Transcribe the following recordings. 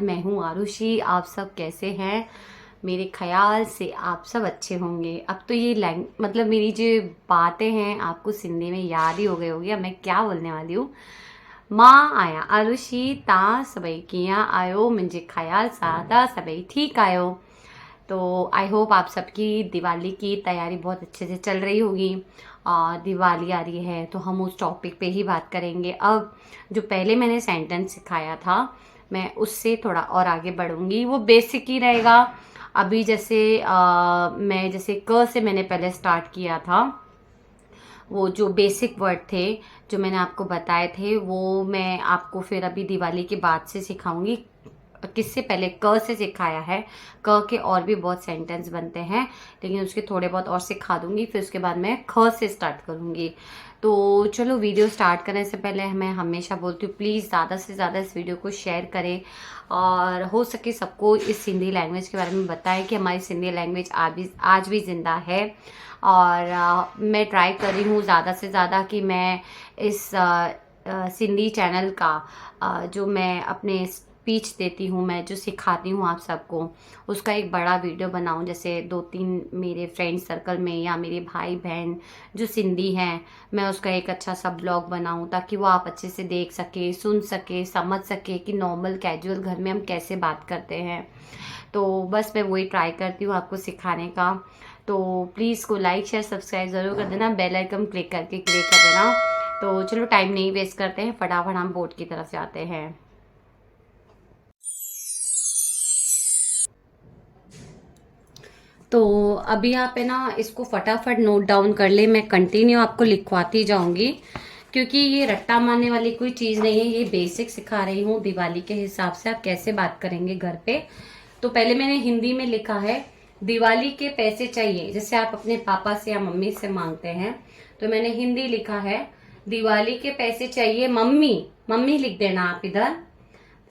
हाल। मैं हूँ आरुषि। आप सब कैसे हैं? मेरे ख्याल से आप सब अच्छे होंगे। अब तो ये मतलब मेरी जो बातें हैं आपको सिंधी में याद ही हो गई होगी। अब मैं क्या बोलने वाली हूँ। मां आया आरुषि तव्हां सभई कीअं आयो? मुंहिंजे ख्याल सां तव्हां सभई ठीकु आयो। तो आई होप आप सबकी दिवाली की तैयारी बहुत अच्छे से चल रही होगी। दिवाली आ रही है तो हम उस टॉपिक पे ही बात करेंगे। अब जो पहले मैंने सेंटेंस सिखाया था मैं उससे थोड़ा और आगे बढ़ूंगी, वो बेसिक ही रहेगा। अभी जैसे मैं जैसे क से मैंने पहले स्टार्ट किया था, वो जो बेसिक वर्ड थे जो मैंने आपको बताए थे वो मैं आपको फिर अभी दिवाली के बाद से सिखाऊंगी। किससे पहले क से सिखाया है। क के और भी बहुत सेंटेंस बनते हैं लेकिन उसके थोड़े बहुत और सिखा दूंगी, फिर उसके बाद मैं ख से स्टार्ट करूंगी। तो चलो वीडियो स्टार्ट करने से पहले मैं हमेशा बोलती हूँ प्लीज़ ज़्यादा से ज़्यादा इस वीडियो को शेयर करें और हो सके सबको इस सिंधी लैंग्वेज के बारे में बताएं कि हमारी सिंधी लैंग्वेज आज भी ज़िंदा है। और मैं ट्राई कर रही हूँ ज़्यादा से ज़्यादा कि मैं इस सिंधी चैनल का जो मैं अपने स्पीच देती हूँ, मैं जो सिखाती हूँ आप सबको, उसका एक बड़ा वीडियो बनाऊँ। जैसे 2-3 मेरे फ्रेंड सर्कल में या मेरे भाई बहन जो सिंधी हैं, मैं उसका एक अच्छा सा ब्लॉग बनाऊँ ताकि वो आप अच्छे से देख सके, सुन सके, समझ सके कि नॉर्मल कैजुअल घर में हम कैसे बात करते हैं। तो बस मैं वही ट्राई करती हूँ आपको सिखाने का। तो प्लीज़ को लाइक शेयर सब्सक्राइब ज़रूर कर देना, बेल आइकन क्लिक करके क्लिक कर देना। तो चलो टाइम नहीं वेस्ट करते हैं, फटाफट हम बोर्ड की तरफ जाते हैं। तो अभी आप है ना इसको फटाफट नोट डाउन कर ले, मैं कंटिन्यू आपको लिखवाती जाऊंगी क्योंकि ये रट्टा मारने वाली कोई चीज़ नहीं है। ये बेसिक सिखा रही हूँ दिवाली के हिसाब से आप कैसे बात करेंगे घर पे। तो पहले मैंने हिंदी में लिखा है दिवाली के पैसे चाहिए, जैसे आप अपने पापा से या मम्मी से मांगते हैं। तो मैंने हिंदी लिखा है दिवाली के पैसे चाहिए मम्मी। मम्मी लिख देना आप इधर।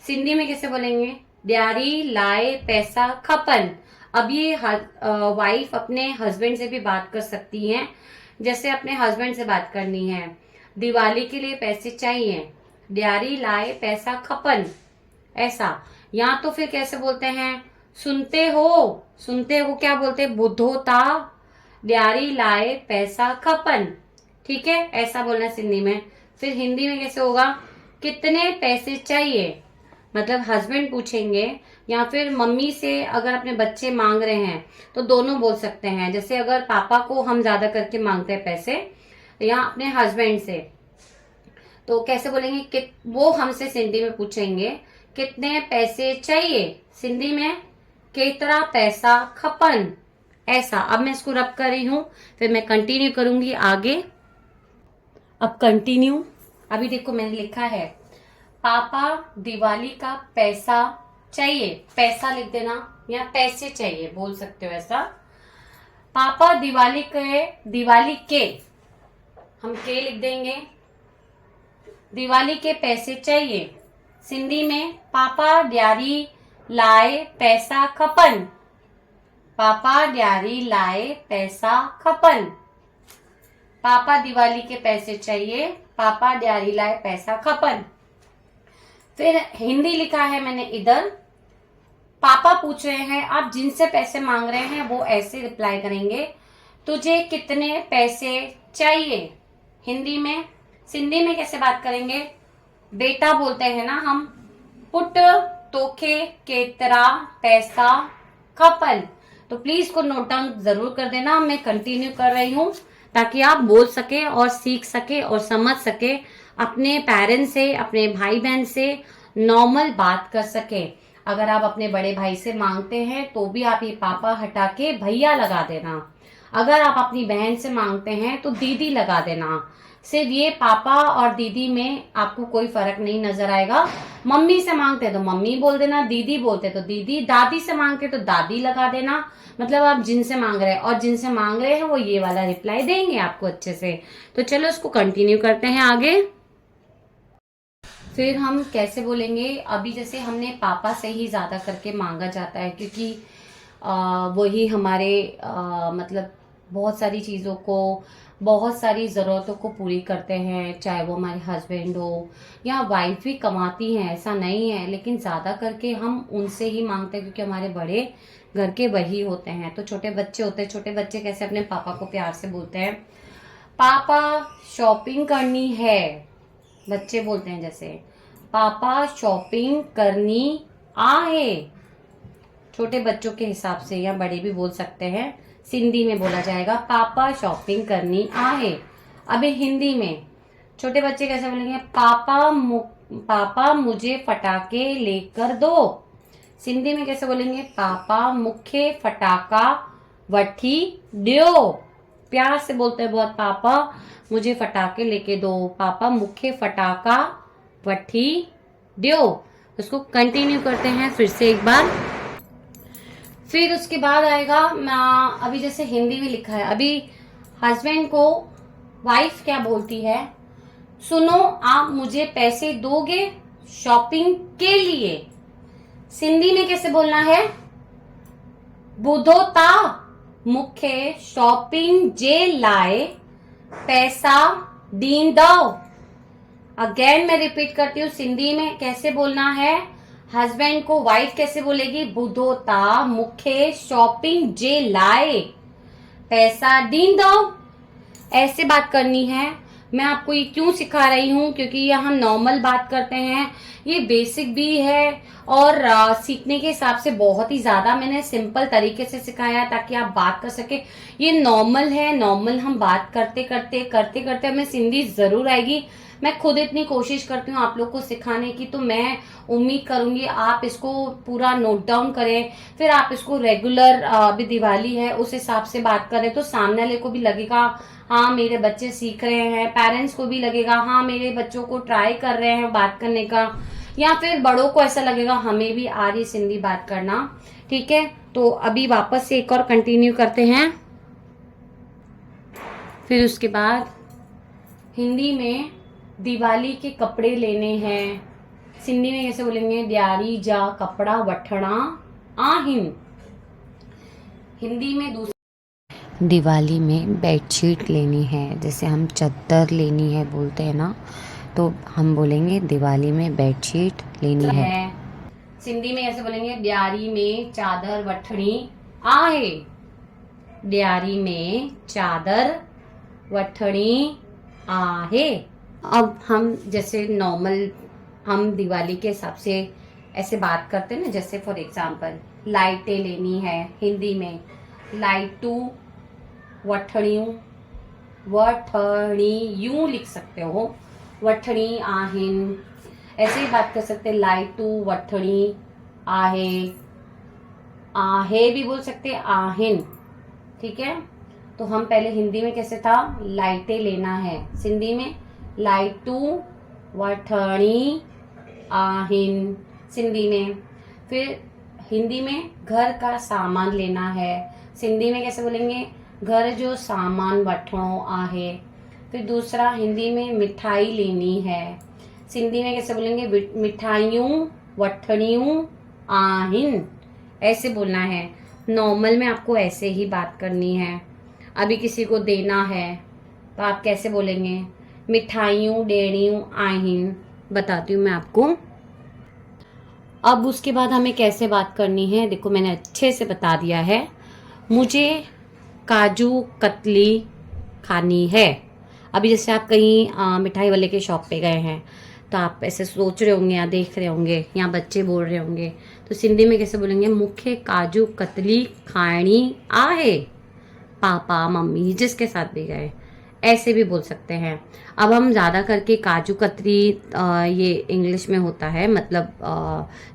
सिंधी में कैसे बोलेंगे? ड्यारी लाए पैसा खपन। अब ये वाइफ अपने हस्बैंड से भी बात कर सकती हैं, जैसे अपने हस्बैंड से बात करनी है। दिवाली के लिए पैसे चाहिए, ड्यारी लाए पैसा खपन, ऐसा। या तो फिर कैसे बोलते हैं? सुनते हो। सुनते हो क्या बोलते हैं? बुद्धो ता ड्यारी लाए पैसा खपन। ठीक है, ऐसा बोलना है सिंधी में। फिर हिंदी में कैसे होगा? कितने पैसे चाहिए, मतलब हस्बैंड पूछेंगे या फिर मम्मी से अगर अपने बच्चे मांग रहे हैं तो दोनों बोल सकते हैं। जैसे अगर पापा को हम ज्यादा करके मांगते हैं पैसे या अपने हस्बैंड से, तो कैसे बोलेंगे कि वो हमसे सिंधी में पूछेंगे कितने पैसे चाहिए, सिंधी में केतरा पैसा खपन, ऐसा। अब मैं इसको रब कर रही हूँ, फिर मैं कंटिन्यू करूंगी आगे। अब कंटिन्यू। अभी देखो मैंने लिखा है पापा दिवाली का पैसा चाहिए, पैसा लिख देना या पैसे चाहिए बोल सकते हो ऐसा। पापा दिवाली के हम के लिख देंगे, दिवाली के पैसे चाहिए। सिंधी में पापा ड्यारी लाए पैसा खपन, पापा ड्यारी लाए पैसा खपन। पापा दिवाली के पैसे चाहिए, पापा ड्यारी लाए पैसा खपन। फिर हिंदी लिखा है मैंने इधर, पापा पूछ रहे हैं, आप जिनसे पैसे मांग रहे हैं वो ऐसे रिप्लाई करेंगे तुझे कितने पैसे चाहिए, हिंदी में। सिंधी में कैसे बात करेंगे? बेटा बोलते हैं ना हम, पुट तोखे केतरा पैसा खपन। तो प्लीज को नोट डाउन जरूर कर देना। मैं कंटिन्यू कर रही हूँ ताकि आप बोल सके और सीख सके और समझ सके, अपने पेरेंट्स से अपने भाई बहन से नॉर्मल बात कर सके। अगर आप अपने बड़े भाई से मांगते हैं तो भी आप ये पापा हटा के भैया लगा देना। अगर आप अपनी बहन से मांगते हैं तो दीदी लगा देना। सिर्फ ये पापा और दीदी में आपको कोई फर्क नहीं नजर आएगा। मम्मी से मांगते हैं तो मम्मी बोल देना, दीदी बोलते तो दीदी, दादी से मांगते तो दादी लगा देना। मतलब आप जिनसे मांग रहे हैं और जिनसे मांग रहे हैं वो ये वाला रिप्लाई देंगे आपको अच्छे से। तो चलो इसको कंटिन्यू करते हैं आगे। फिर हम कैसे बोलेंगे? अभी जैसे हमने पापा से ही ज्यादा करके मांगा जाता है क्योंकि वही हमारे मतलब बहुत सारी चीज़ों को, बहुत सारी ज़रूरतों को पूरी करते हैं, चाहे वो हमारे हस्बैंड हो या वाइफ भी कमाती हैं, ऐसा नहीं है, लेकिन ज़्यादा करके हम उनसे ही मांगते हैं क्योंकि हमारे बड़े घर के वही होते हैं। तो छोटे बच्चे होते हैं, छोटे बच्चे कैसे अपने पापा को प्यार से बोलते हैं, पापा शॉपिंग करनी है। बच्चे बोलते हैं जैसे, पापा शॉपिंग करनी आहे। छोटे बच्चों के हिसाब से, या बड़े भी बोल सकते हैं, सिंधी में बोला जाएगा पापा शॉपिंग करनी आहे। अभी हिंदी में छोटे बच्चे कैसे बोलेंगे, पापा मुझे फटाके लेकर दो। सिंधी में कैसे बोलेंगे, पापा मुखे फटाका वठी दो। प्यार से बोलते हैं बहुत, पापा मुझे फटाके लेके दो, पापा मुखे फटाका वठी दो। उसको कंटिन्यू करते हैं फिर से एक बार। फिर उसके बाद आएगा, अभी जैसे हिंदी में लिखा है, अभी हस्बैंड को वाइफ क्या बोलती है, सुनो आप मुझे पैसे दोगे शॉपिंग के लिए। सिंधी में कैसे बोलना है, बुधो ता मुखे शॉपिंग जे लाए पैसा दींदो। अगेन मैं रिपीट करती हूँ, सिंधी में कैसे बोलना है, हस्बैंड को वाइफ कैसे बोलेगी, बुधो ता मुखे शॉपिंग जे लाए पैसा दींदो। ऐसे बात करनी है। मैं आपको ये क्यों सिखा रही हूँ, क्योंकि ये हम नॉर्मल बात करते हैं, ये बेसिक भी है और सीखने के हिसाब से बहुत ही ज्यादा मैंने सिंपल तरीके से सिखाया है ताकि आप बात कर सके। ये नॉर्मल है, नॉर्मल हम बात करते करते हमें सिंधी जरूर आएगी। मैं खुद इतनी कोशिश करती हूँ आप लोग को सिखाने की, तो मैं उम्मीद करूंगी आप इसको पूरा नोट डाउन करें, फिर आप इसको रेगुलर, अभी दिवाली है उस हिसाब से बात करें तो सामने वाले को भी लगेगा हाँ मेरे बच्चे सीख रहे हैं, पेरेंट्स को भी लगेगा हाँ मेरे बच्चों को ट्राई कर रहे हैं बात करने का, या फिर बड़ों को ऐसा लगेगा हमें भी आ रही सिंधी बात करना। ठीक है, तो अभी वापस से एक और कंटिन्यू करते हैं। फिर उसके बाद हिंदी में दिवाली के कपड़े लेने हैं, सिंधी में कैसे बोलेंगे, ॾियारी जा कपड़ा वठणा आहिन। हिंदी में दिवाली में बेडशीट लेनी है, जैसे हम चादर लेनी है बोलते हैं ना, तो हम बोलेंगे दिवाली में बेडशीट लेनी है। सिंधी में कैसे बोलेंगे, ॾियारी में चादर वठणी आहे। ॾियारी में चादर वठणी आहे। अब हम जैसे नॉर्मल हम दिवाली के हिसाब से ऐसे बात करते हैं ना, जैसे फॉर एग्जाम्पल लाइटें लेनी है, हिंदी में लाइटू वठणियूं, वठणियूं लिख सकते हो, वठणी आहिन। ऐसे ही बात कर सकते हैं, लाइटू वठणी आहे, आहे भी बोल सकते हैं, आहिन। ठीक है, तो हम पहले हिंदी में कैसे था, लाइटें लेना है, सिंधी में लाइटू वठणी आहिन सिंधी में। फिर हिंदी में घर का सामान लेना है, सिंधी में कैसे बोलेंगे, घर जो सामान वठणो आहे। फिर दूसरा हिंदी में मिठाई लेनी है, सिंधी में कैसे बोलेंगे, मिठाइयों वठणियों आहिन। ऐसे बोलना है, नॉर्मल में आपको ऐसे ही बात करनी है। अभी किसी को देना है तो आप कैसे बोलेंगे, मिठाइयों डेणियों आहिन। बताती हूँ मैं आपको। अब उसके बाद हमें कैसे बात करनी है, देखो मैंने अच्छे से बता दिया है। मुझे काजू कतली खानी है। अभी जैसे आप कहीं मिठाई वाले के शॉप पे गए हैं तो आप ऐसे सोच रहे होंगे या देख रहे होंगे या बच्चे बोल रहे होंगे, तो सिंधी में कैसे बोलेंगे, मुखे काजू कतली खानी आहे। पापा मम्मी जिसके साथ भी गए ऐसे भी बोल सकते हैं। अब हम ज़्यादा करके काजू कतरी, ये इंग्लिश में होता है, मतलब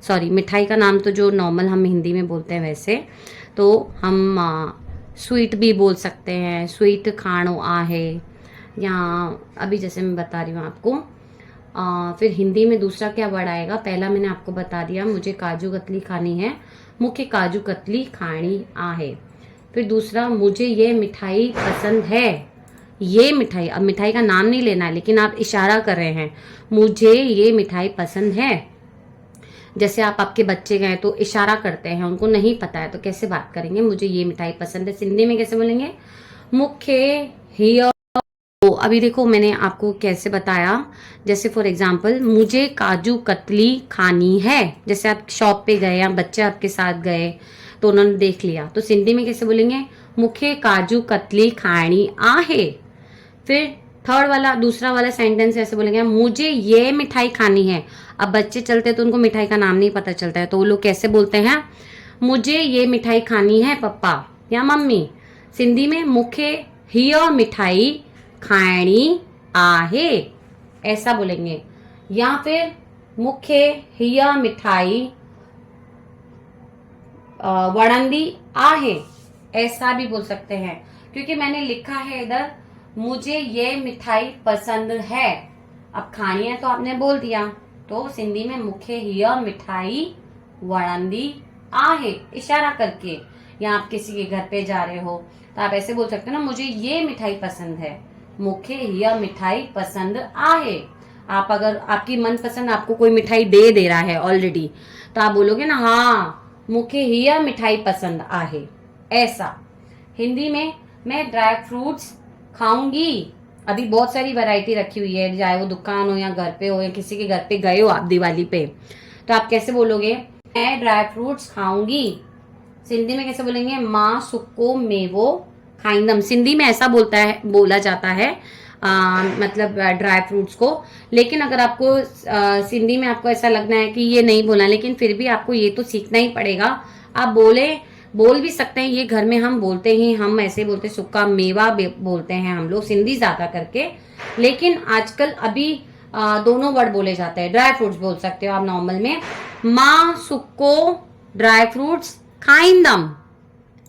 सॉरी मिठाई का नाम तो जो नॉर्मल हम हिंदी में बोलते हैं वैसे, तो हम स्वीट भी बोल सकते हैं, स्वीट खाणो आहे। या अभी जैसे मैं बता रही हूँ आपको, फिर हिंदी में दूसरा क्या वर्ड आएगा, पहला मैंने आपको बता दिया, मुझे काजू कतली खानी है, मुझे काजू कतली खानी आहे। फिर दूसरा, मुझे ये मिठाई पसंद है। ये मिठाई, अब मिठाई का नाम नहीं लेना है लेकिन आप इशारा कर रहे हैं, मुझे ये मिठाई पसंद है। जैसे आप आपके बच्चे गए तो इशारा करते हैं, उनको नहीं पता है तो कैसे बात करेंगे, मुझे ये मिठाई पसंद है। सिंधी में कैसे बोलेंगे, मुख्य हियर। तो अभी देखो मैंने आपको कैसे बताया, जैसे फॉर एग्जाम्पल मुझे काजू कतली खानी है। जैसे आप शॉप पे गए या बच्चे आपके साथ गए तो उन्होंने देख लिया, तो सिंधी में कैसे बोलेंगे, मुखे काजू कतली खानी आहे। फिर थर्ड वाला दूसरा वाला सेंटेंस ऐसे बोलेंगे, मुझे ये मिठाई खानी है। अब बच्चे चलते तो उनको मिठाई का नाम नहीं पता चलता है, तो वो लोग कैसे बोलते हैं, मुझे ये मिठाई खानी है पप्पा या मम्मी। सिंधी में मुखे हिय मिठाई खानी आहे, ऐसा बोलेंगे। या फिर मुखे हिय मिठाई वड़ंदी आहे, ऐसा भी बोल सकते हैं। क्योंकि मैंने लिखा है इधर मुझे ये मिठाई पसंद है, अब खानी है तो आपने बोल दिया, तो सिंधी में मुखे हिय मिठाई वड़ंदी आहे, इशारा करके। या आप किसी के घर पे जा रहे हो तो आप ऐसे बोल सकते हो ना, मुझे ये मिठाई पसंद है, मुखे हिय मिठाई पसंद आहे। आप अगर आपकी मनपसंद आपको कोई मिठाई दे रहा है ऑलरेडी, तो आप बोलोगे ना, हाँ मुखे हिय मिठाई पसंद आहे, ऐसा। हिंदी में मैं ड्राई फ्रूट्स खाऊंगी। अभी बहुत सारी वैरायटी रखी हुई है, चाहे वो दुकान हो या घर पे हो या किसी के घर पे गए हो आप दिवाली पे, तो आप कैसे बोलोगे, मैं ड्राई फ्रूट्स खाऊंगी। सिंधी में कैसे बोलेंगे, माँ सुक्को मेवो खाइंदम। सिंधी में ऐसा बोला जाता है मतलब ड्राई फ्रूट्स को। लेकिन अगर आपको सिंधी में आपको ऐसा लगना है कि ये नहीं बोलना, लेकिन फिर भी आपको ये तो सीखना ही पड़ेगा। आप बोल भी सकते हैं, ये घर में हम बोलते ही, हम ऐसे बोलते सुक्का मेवा बोलते हैं हम लोग सिंधी ज्यादा करके। लेकिन आजकल अभी दोनों वर्ड बोले जाते हैं। ड्राई फ्रूट्स बोल सकते हो आप नॉर्मल में, माँ सुक्को ड्राई फ्रूट्स खाइंदम।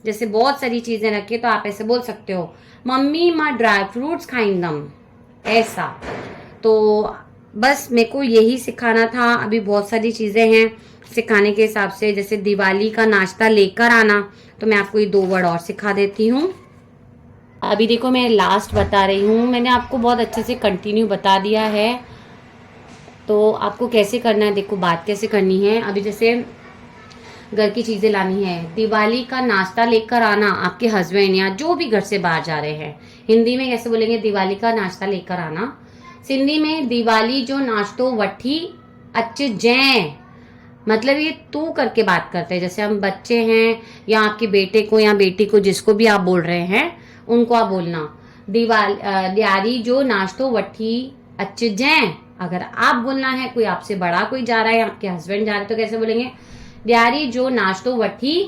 जैसे बहुत सारी चीजें रखी तो आप ऐसे बोल सकते हो, मम्मी माँ ड्राई फ्रूट्स खाइंदम, ऐसा। तो बस मेरे को यही सिखाना था। अभी बहुत सारी चीजें हैं सिखाने के हिसाब से, जैसे दिवाली का नाश्ता लेकर आना, तो मैं आपको ये 2 वर्ड और सिखा देती हूँ। अभी देखो मैं लास्ट बता रही हूँ, मैंने आपको बहुत अच्छे से कंटिन्यू बता दिया है। तो आपको कैसे करना है, देखो बात कैसे करनी है। अभी जैसे घर की चीजें लानी है, दिवाली का नाश्ता लेकर आना, आपके हस्बैंड या जो भी घर से बाहर जा रहे हैं, हिंदी में कैसे बोलेंगे, दिवाली का नाश्ता लेकर आना। सिंधी में दिवाली जो नाश्तो वठी अच जै, मतलब ये तू करके बात करते हैं। जैसे हम बच्चे हैं या आपके बेटे को या बेटी को, जिसको भी आप बोल रहे हैं, उनको आप बोलना दिवाली जो नाश्तो वठी अच जै। अगर आप बोलना है, कोई आपसे बड़ा कोई जा रहा है, आपके हस्बैंड जा रहे हैं, तो कैसे बोलेंगे, दिवाली जो नाश्तो वठी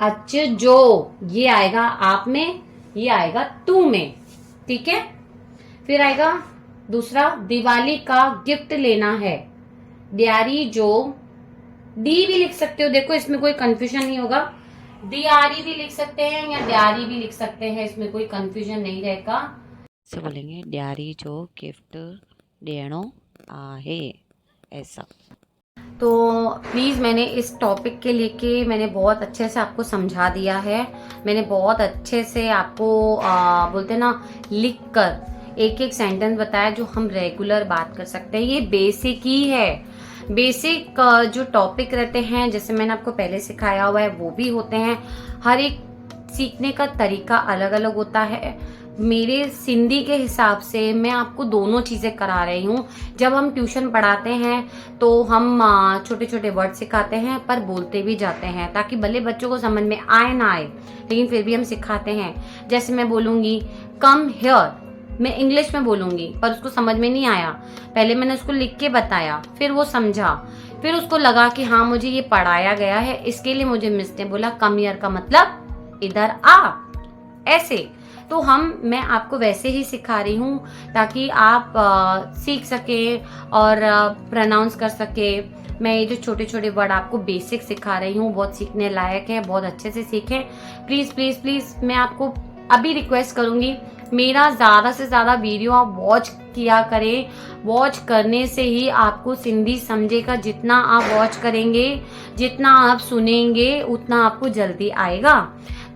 अच जो। ये आएगा आप में, ये आएगा तू में, ठीक है। फिर आएगा दूसरा, दिवाली का गिफ्ट लेना है, दियारी जो, डी भी लिख सकते हो, देखो इसमें कोई कंफ्यूजन नहीं होगा, दियारी भी लिख सकते हैं या दियारी भी लिख सकते हैं, इसमें कोई कंफ्यूजन नहीं रहेगा। से बोलेंगे दियारी जो गिफ्ट देनो आहे, ऐसा। तो प्लीज़ मैंने इस टॉपिक के लेके मैंने बहुत अच्छे से आपको समझा दिया है। मैंने बहुत अच्छे से आपको बोलते ना लिख कर एक एक सेंटेंस बताया जो हम रेगुलर बात कर सकते हैं। ये बेसिक ही है। बेसिक जो टॉपिक रहते हैं, जैसे मैंने आपको पहले सिखाया हुआ है, वो भी होते हैं। हर एक सीखने का तरीका अलग अलग होता है। मेरे सिंधी के हिसाब से मैं आपको दोनों चीज़ें करा रही हूँ। जब हम ट्यूशन पढ़ाते हैं तो हम छोटे छोटे वर्ड सिखाते हैं, पर बोलते भी जाते हैं, ताकि भले बच्चों को समझ में आए ना आए, लेकिन फिर भी हम सिखाते हैं। जैसे मैं बोलूँगी कम हियर, मैं इंग्लिश में बोलूँगी, पर उसको समझ में नहीं आया, पहले मैंने उसको लिख के बताया, फिर वो समझा, फिर उसको लगा कि हाँ मुझे ये पढ़ाया गया है, इसके लिए मुझे मिस ने बोला कम हियर का मतलब इधर आ, ऐसे। तो मैं आपको वैसे ही सिखा रही हूँ ताकि आप सीख सके और प्रोनाउंस कर सके। मैं ये जो छोटे छोटे वर्ड आपको बेसिक सिखा रही हूँ, बहुत सीखने लायक है, बहुत अच्छे से सीखें। प्लीज़ प्लीज़ प्लीज़ मैं आपको अभी रिक्वेस्ट करूँगी, मेरा ज़्यादा से ज़्यादा वीडियो आप वॉच किया करें। वॉच करने से ही आपको सिंधी समझेगा। जितना आप वॉच करेंगे, जितना आप सुनेंगे, उतना आपको जल्दी आएगा।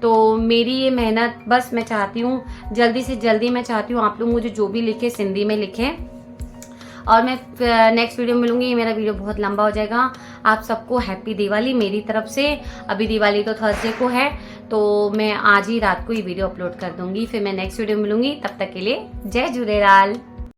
तो मेरी ये मेहनत, बस मैं चाहती हूँ जल्दी से जल्दी, मैं चाहती हूँ आप लोग मुझे जो भी लिखे सिंधी में लिखें। और मैं नेक्स्ट वीडियो में मिलूंगी। ये मेरा वीडियो बहुत लंबा हो जाएगा। आप सबको हैप्पी दिवाली मेरी तरफ से। अभी दिवाली तो थर्सडे को है, तो मैं आज ही रात को ये वीडियो अपलोड कर दूंगी। फिर मैं नेक्स्ट वीडियो में मिलूंगी, तब तक के लिए जय झूलेलाल।